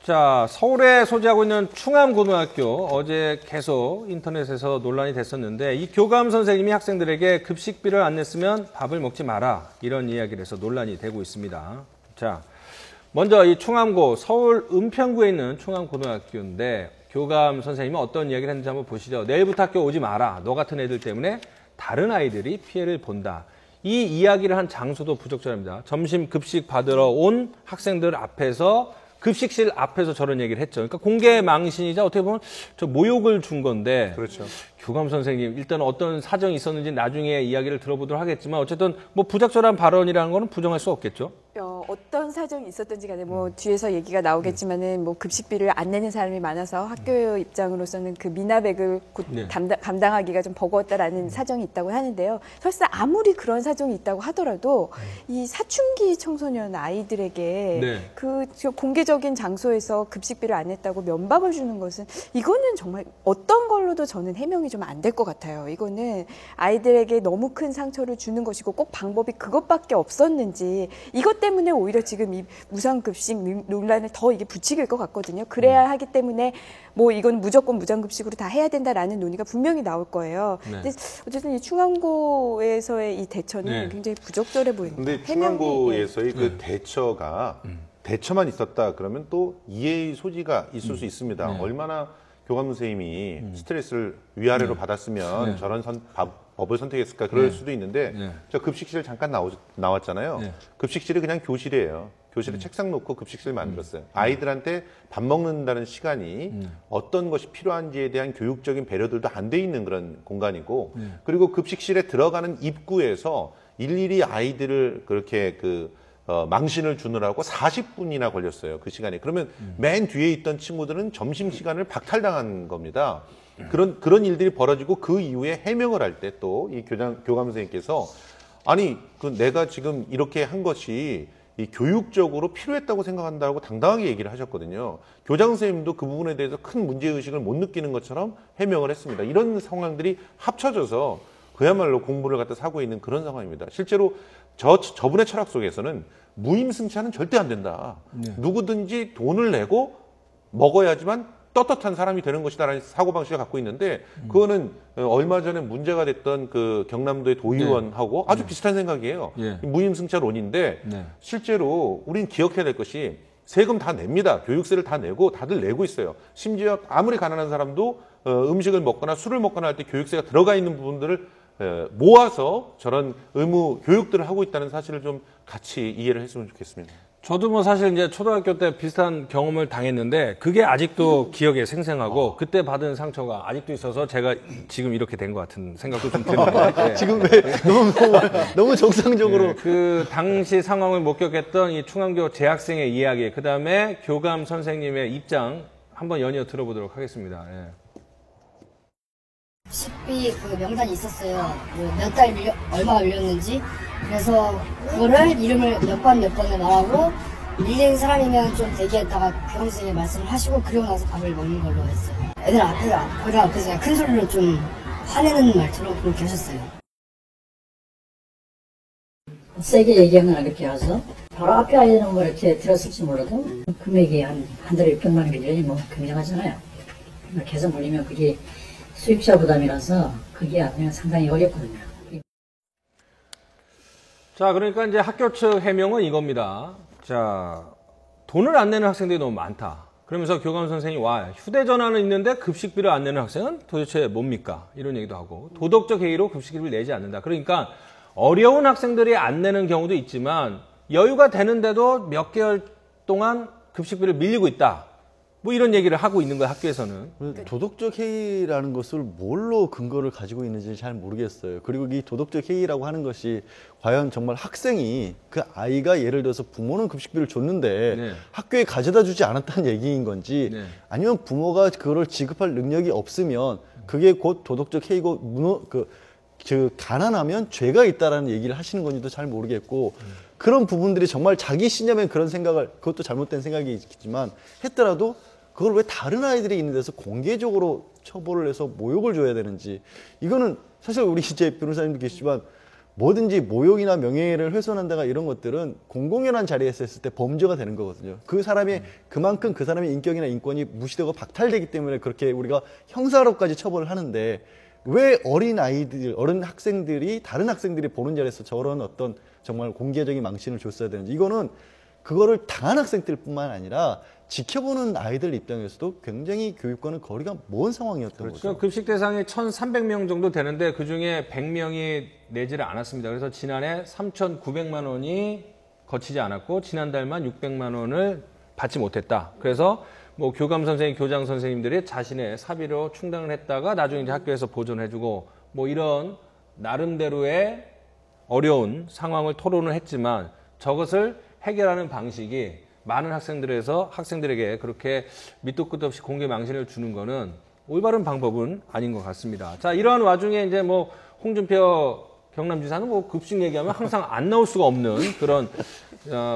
자, 서울에 소재하고 있는 충암고등학교 어제 계속 인터넷에서 논란이 됐었는데 이 교감 선생님이 학생들에게 급식비를 안 냈으면 밥을 먹지 마라 이런 이야기를 해서 논란이 되고 있습니다. 자, 먼저 이 충암고 서울 은평구에 있는 충암고등학교인데 교감 선생님은 어떤 이야기를 했는지 한번 보시죠. 내일부터 학교 오지 마라. 너 같은 애들 때문에 다른 아이들이 피해를 본다. 이 이야기를 한 장소도 부적절합니다. 점심 급식 받으러 온 학생들 앞에서 급식실 앞에서 저런 얘기를 했죠. 그러니까 공개 망신이자 어떻게 보면 저 모욕을 준 건데. 그렇죠. 교감 선생님 일단 어떤 사정이 있었는지 나중에 이야기를 들어보도록 하겠지만 어쨌든 뭐 부적절한 발언이라는 거는 부정할 수 없겠죠. 어떤 사정이 있었던지 간에 뭐 뒤에서 얘기가 나오겠지만은 뭐 급식비를 안 내는 사람이 많아서 학교 입장으로서는 그 미납액을 곧 감당하기가 좀 버거웠다라는 사정이 있다고 하는데요. 설사 아무리 그런 사정이 있다고 하더라도 이 사춘기 청소년 아이들에게 그 공개적인 장소에서 급식비를 안 냈다고 면박을 주는 것은 이거는 정말 어떤 걸로도 저는 해명이 좀 안 될 것 같아요. 이거는 아이들에게 너무 큰 상처를 주는 것이고 꼭 방법이 그것밖에 없었는지 이것 때문에 오히려 지금 이 무상급식 논란을 더 이게 부추길 것 같거든요. 그래야 하기 때문에 뭐 이건 무조건 무상급식으로 다 해야 된다라는 논의가 분명히 나올 거예요. 근데 어쨌든 이 충암고에서의 이 대처는 굉장히 부적절해 보입니다. 근데 충암고에서의 그 대처가 대처만 있었다 그러면 또 이해의 소지가 있을 수 있습니다. 얼마나 교감 선생님이 스트레스를 위아래로 받았으면 저런 법을 선택했을까 그럴 수도 있는데 저 급식실 잠깐 나왔잖아요. 급식실이 그냥 교실이에요. 교실에 책상 놓고 급식실 만들었어요. 아이들한테 밥 먹는다는 시간이 어떤 것이 필요한지에 대한 교육적인 배려들도 안 돼 있는 그런 공간이고 그리고 급식실에 들어가는 입구에서 일일이 아이들을 그렇게 망신을 주느라고 40분이나 걸렸어요. 그 시간에. 그러면 맨 뒤에 있던 친구들은 점심시간을 박탈당한 겁니다. 그런 일들이 벌어지고 그 이후에 해명을 할 때 또 이 교감 선생님께서 아니, 내가 지금 이렇게 한 것이 이 교육적으로 필요했다고 생각한다고 당당하게 얘기를 하셨거든요. 교장 선생님도 그 부분에 대해서 큰 문제의식을 못 느끼는 것처럼 해명을 했습니다. 이런 상황들이 합쳐져서 그야말로 공부를 갖다 사고 있는 그런 상황입니다. 실제로 저분의 철학 속에서는 무임승차는 절대 안 된다. 누구든지 돈을 내고 먹어야지만 떳떳한 사람이 되는 것이다라는 사고방식을 갖고 있는데 그거는 얼마 전에 문제가 됐던 그 경남도의 도의원하고 아주 비슷한 생각이에요. 무임승차론인데 실제로 우린 기억해야 될 것이 세금 다 냅니다. 교육세를 다 내고 다들 내고 있어요. 심지어 아무리 가난한 사람도 음식을 먹거나 술을 먹거나 할 때 교육세가 들어가 있는 부분들을 모아서 저런 의무 교육들을 하고 있다는 사실을 좀 같이 이해를 했으면 좋겠습니다. 저도 뭐 사실 이제 초등학교 때 비슷한 경험을 당했는데 그게 아직도 기억에 생생하고 그때 받은 상처가 아직도 있어서 제가 지금 이렇게 된 것 같은 생각도 좀 드는데 지금 왜 너무 정상적으로 그 당시 상황을 목격했던 이 충암고 재학생의 이야기 그다음에 교감 선생님의 입장 한번 연이어 들어보도록 하겠습니다. 식비 그 명단이 있었어요. 몇 달 얼마 올렸는지. 그래서 그거를 이름을 몇 번을 말하고 밀린 사람이면 좀 대기했다가 교감 선생님이 말씀을 하시고 그리고 나서 밥을 먹는 걸로 했어요. 애들 앞에서 그냥 큰 소리로 좀 화내는 말투로 그렇게 하셨어요. 세게 얘기하면 그렇게 해서 바로 앞에 아이들은 뭐 이렇게 들었을지 몰라도 금액이 한 달에 600만 원 기준이 뭐 굉장하잖아요. 이렇게 해서 물리면 그게 수입자 부담이라서 그게 아니면 상당히 어렵거든요. 자, 그러니까 이제 학교 측 해명은 이겁니다. 자, 돈을 안 내는 학생들이 너무 많다. 그러면서 교감 선생님이 와, 휴대전화는 있는데 급식비를 안 내는 학생은 도대체 뭡니까? 이런 얘기도 하고 도덕적 해이로 급식비를 내지 않는다. 그러니까 어려운 학생들이 안 내는 경우도 있지만 여유가 되는데도 몇 개월 동안 급식비를 밀리고 있다. 뭐 이런 얘기를 하고 있는 거예요, 학교에서는. 도덕적 해이라는 것을 뭘로 근거를 가지고 있는지 잘 모르겠어요. 그리고 이 도덕적 해이라고 하는 것이 과연 정말 학생이 그 아이가 예를 들어서 부모는 급식비를 줬는데 학교에 가져다 주지 않았다는 얘기인 건지 아니면 부모가 그거를 지급할 능력이 없으면 그게 곧 도덕적 해이고 가난하면 죄가 있다라는 얘기를 하시는 건지도 잘 모르겠고 그런 부분들이 정말 자기 신념에 그런 생각을 그것도 잘못된 생각이 있지만 했더라도 그걸 왜 다른 아이들이 있는 데서 공개적으로 처벌을 해서 모욕을 줘야 되는지 이거는 사실 우리 이제 변호사님도 계시지만 뭐든지 모욕이나 명예를 훼손한다가 이런 것들은 공공연한 자리에서 했을 때 범죄가 되는 거거든요. 그 사람이 그만큼 그 사람의 인격이나 인권이 무시되고 박탈되기 때문에 그렇게 우리가 형사로까지 처벌을 하는데 왜 어린 아이들, 어린 학생들이 다른 학생들이 보는 자리에서 저런 어떤 정말 공개적인 망신을 줬어야 되는지 이거는 그거를 당한 학생들뿐만 아니라 지켜보는 아이들 입장에서도 굉장히 교육과는 거리가 먼 상황이었던 거죠. 급식 대상이 1,300명 정도 되는데 그중에 100명이 내지를 않았습니다. 그래서 지난해 3,900만 원이 거치지 않았고 지난달만 600만 원을 받지 못했다. 그래서 뭐 교감 선생님, 교장 선생님들이 자신의 사비로 충당을 했다가 나중에 이제 학교에서 보존해주고 뭐 이런 나름대로의 어려운 상황을 토론을 했지만 저것을 해결하는 방식이 많은 학생들에게 그렇게 밑도 끝도 없이 공개 망신을 주는 거는 올바른 방법은 아닌 것 같습니다. 자, 이러한 와중에 이제 뭐 홍준표 경남지사는 뭐 급식 얘기하면 항상 안 나올 수가 없는 그런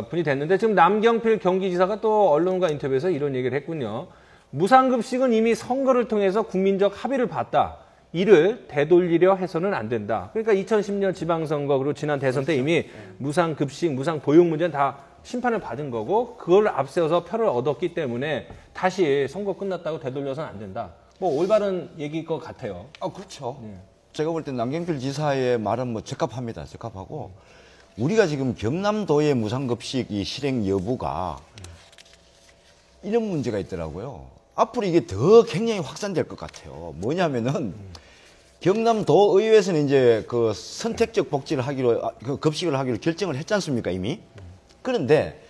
분이 됐는데 지금 남경필 경기지사가 또 언론과 인터뷰에서 이런 얘기를 했군요. 무상급식은 이미 선거를 통해서 국민적 합의를 봤다. 이를 되돌리려 해서는 안 된다. 그러니까 2010년 지방선거 그리고 지난 대선 때 이미 무상급식, 무상보육 문제는 다 심판을 받은 거고 그걸 앞세워서 표를 얻었기 때문에 다시 선거 끝났다고 되돌려서는 안 된다. 뭐 올바른 얘기일 것 같아요. 그렇죠. 제가 볼 때 남경필 지사의 말은 뭐 적합합니다. 적합하고 우리가 지금 경남도의 무상급식 이 실행 여부가 이런 문제가 있더라고요. 앞으로 이게 더 굉장히 확산될 것 같아요. 뭐냐면은 경남도 의회에서는 이제 그 선택적 복지를 하기로 그 급식을 하기로 결정을 했지 않습니까 이미? 그런데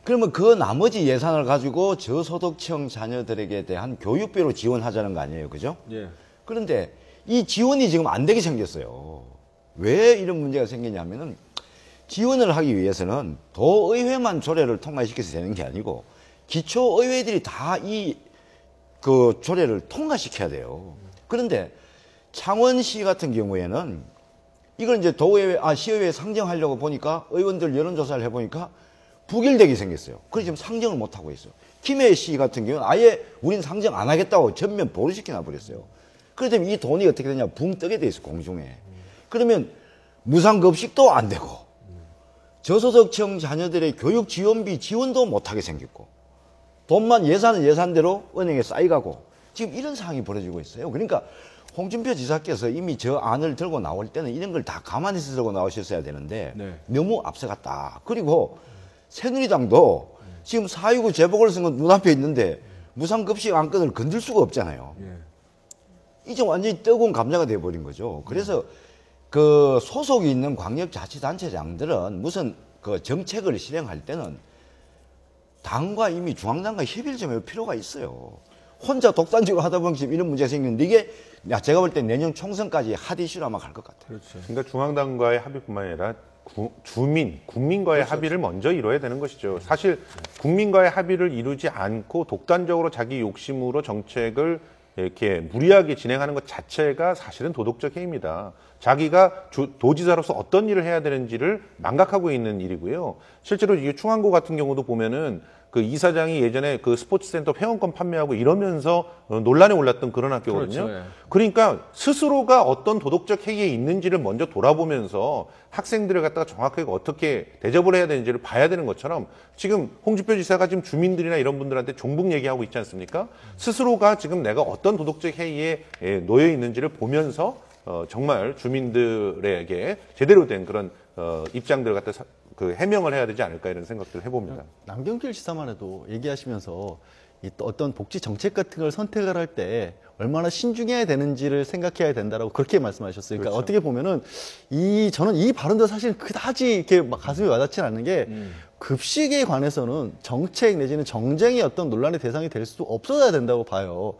그러면 그 나머지 예산을 가지고 저소득층 자녀들에게 대한 교육비로 지원하자는 거 아니에요, 그죠? 예. 그런데 이 지원이 지금 안 되게 생겼어요. 왜 이런 문제가 생기냐면은 지원을 하기 위해서는 도의회만 조례를 통과시켜서 되는 게 아니고 기초의회들이 다 이 그 조례를 통과시켜야 돼요. 그런데 창원시 같은 경우에는 이걸 이제 시의회에 상정하려고 보니까 의원들 여론조사를 해보니까 부결되게 생겼어요. 그래서 지금 상정을 못하고 있어요. 김해시 같은 경우는 아예 우린 상정 안 하겠다고 전면 보류시켜 놔버렸어요. 그렇다면 이 돈이 어떻게 되냐, 붕 뜨게 돼 있어, 공중에. 그러면 무상급식도 안 되고, 저소득층 자녀들의 교육 지원비 지원도 못하게 생겼고, 돈만 예산은 예산대로 은행에 쌓여가고, 지금 이런 상황이 벌어지고 있어요. 그러니까 홍준표 지사께서 이미 저 안을 들고 나올 때는 이런 걸 다 감안해서 들고 나오셨어야 되는데 너무 앞서갔다. 그리고 새누리당도 지금 4.19 재보궐선거 눈앞에 있는데 무상급식 안건을 건들 수가 없잖아요. 이제 완전히 뜨거운 감자가 돼버린 거죠. 그래서 그 소속이 있는 광역자치단체장들은 무슨 그 정책을 실행할 때는 당과 이미 중앙당과 협의를 좀 할 필요가 있어요. 혼자 독단적으로 하다 보면 지금 이런 문제가 생기는데 이게 제가 볼 때 내년 총선까지 핫 이슈로 아마 갈 것 같아요. 그렇죠. 그러니까 중앙당과의 합의뿐만 아니라 국민과의 그렇죠. 합의를 먼저 이뤄야 되는 것이죠. 사실 국민과의 합의를 이루지 않고 독단적으로 자기 욕심으로 정책을 이렇게 무리하게 진행하는 것 자체가 사실은 도덕적 해입니다. 자기가 도지사로서 어떤 일을 해야 되는지를 망각하고 있는 일이고요. 실제로 이 충안고 같은 경우도 보면은 그 이사장이 예전에 그 스포츠센터 회원권 판매하고 이러면서 논란에 올랐던 그런 학교거든요. 그렇죠, 예. 그러니까 스스로가 어떤 도덕적 해이에 있는지를 먼저 돌아보면서 학생들을 갖다가 정확하게 어떻게 대접을 해야 되는지를 봐야 되는 것처럼 지금 홍준표 지사가 지금 주민들이나 이런 분들한테 종북 얘기하고 있지 않습니까? 스스로가 지금 내가 어떤 도덕적 해이에 놓여 있는지를 보면서 정말 주민들에게 제대로 된 그런 입장들을 갖다 그 해명을 해야 되지 않을까 이런 생각들을 해봅니다. 남경필 지사만 해도 얘기하시면서 어떤 복지 정책 같은 걸 선택을 할 때 얼마나 신중해야 되는지를 생각해야 된다라고 그렇게 말씀하셨어요. 그러니까 그렇죠. 어떻게 보면은 저는 이 발언도 사실 그다지 이렇게 막 가슴이 와닿지는 않는 게 급식에 관해서는 정책 내지는 정쟁의 어떤 논란의 대상이 될 수 없어야 된다고 봐요.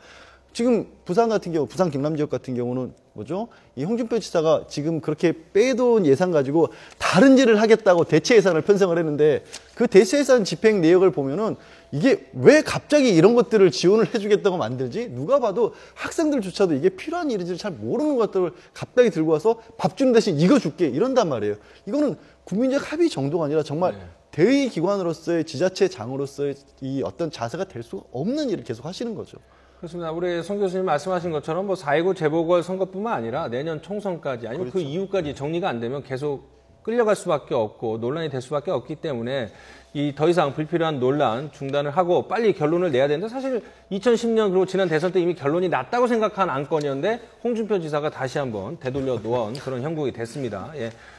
지금 부산 같은 경우, 부산 경남 지역 같은 경우는 뭐죠? 이 홍준표 지사가 지금 그렇게 빼돈 예산 가지고 다른 일을 하겠다고 대체 예산을 편성을 했는데 그 대체 예산 집행 내역을 보면은 이게 왜 갑자기 이런 것들을 지원을 해주겠다고 만들지? 누가 봐도 학생들조차도 이게 필요한 일인지 잘 모르는 것들을 갑자기 들고 와서 밥 주는 대신 이거 줄게 이런단 말이에요. 이거는 국민적 합의 정도가 아니라 정말 대의 기관으로서의 지자체장으로서의 이 어떤 자세가 될 수가 없는 일을 계속 하시는 거죠. 그렇습니다. 우리 송 교수님 말씀하신 것처럼 뭐 4.19 재보궐선거뿐만 아니라 내년 총선까지 아니면 그 이후까지 정리가 안 되면 계속 끌려갈 수밖에 없고 논란이 될 수밖에 없기 때문에 이 더 이상 불필요한 논란 중단을 하고 빨리 결론을 내야 되는데 사실 2010년 그리고 지난 대선 때 이미 결론이 났다고 생각한 안건이었는데 홍준표 지사가 다시 한번 되돌려 놓아온 그런 형국이 됐습니다. 예.